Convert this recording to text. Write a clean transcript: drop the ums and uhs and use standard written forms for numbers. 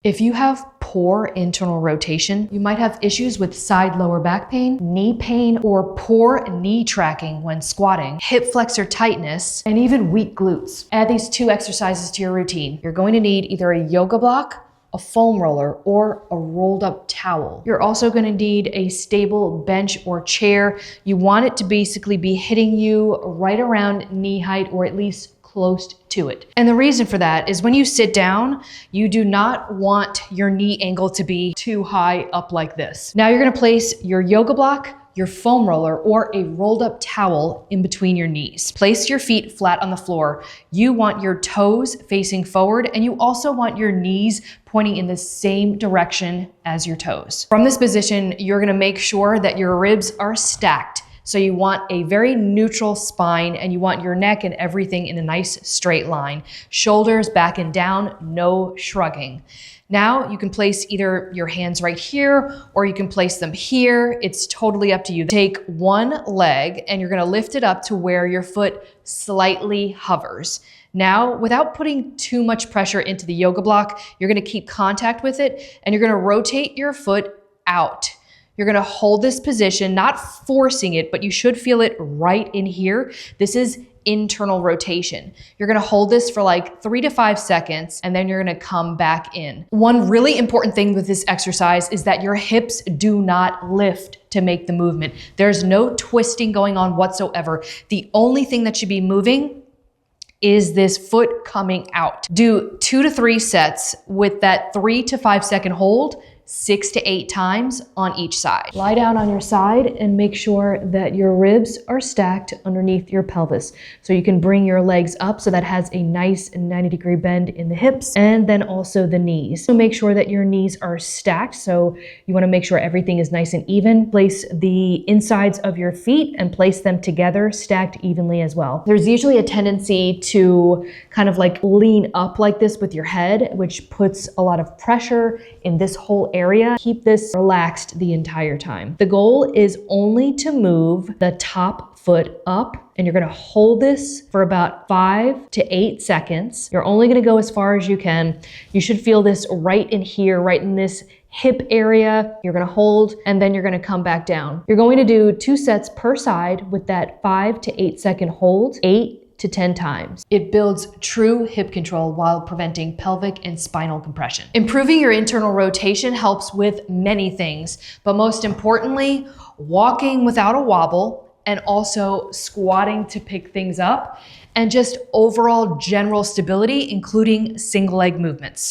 If you have poor internal rotation, you might have issues with side lower back pain, knee pain, or poor knee tracking when squatting, hip flexor tightness, and even weak glutes. Add these 2 exercises to your routine. You're going to need either a yoga block, a foam roller, or a rolled up towel. You're also going to need a stable bench or chair. You want it to basically be hitting you right around knee height, or at least close to it. And the reason for that is when you sit down, you do not want your knee angle to be too high up like this. Now you're gonna place your yoga block, your foam roller, or a rolled up towel in between your knees. Place your feet flat on the floor. You want your toes facing forward, and you also want your knees pointing in the same direction as your toes. From this position, you're gonna make sure that your ribs are stacked. So you want a very neutral spine, and you want your neck and everything in a nice straight line. Shoulders back and down, no shrugging. Now you can place either your hands right here, or you can place them here. It's totally up to you. Take one leg and you're gonna lift it up to where your foot slightly hovers. Now, without putting too much pressure into the yoga block, you're gonna keep contact with it, and you're gonna rotate your foot out. You're gonna hold this position, not forcing it, but you should feel it right in here. This is internal rotation. You're gonna hold this for like 3 to 5 seconds, and then you're gonna come back in. One really important thing with this exercise is that your hips do not lift to make the movement. There's no twisting going on whatsoever. The only thing that should be moving is this foot coming out. Do 2 to 3 sets with that 3 to 5 second hold, 6 to 8 times on each side. Lie down on your side and make sure that your ribs are stacked underneath your pelvis. So you can bring your legs up so that has a nice 90-degree bend in the hips, and then also the knees. So make sure that your knees are stacked. So you wanna make sure everything is nice and even. Place the insides of your feet and place them together, stacked evenly as well. There's usually a tendency to kind of like lean up like this with your head, which puts a lot of pressure in this whole area. Keep this relaxed the entire time. The goal is only to move the top foot up, and you're gonna hold this for about 5 to 8 seconds. You're only gonna go as far as you can. You should feel this right in here, right in this hip area. You're gonna hold, and then you're gonna come back down. You're going to do 2 sets per side with that 5 to 8 second hold, 8 to 10 times. It builds true hip control while preventing pelvic and spinal compression. Improving your internal rotation helps with many things, but most importantly, walking without a wobble, and also squatting to pick things up, and just overall general stability, including single leg movements.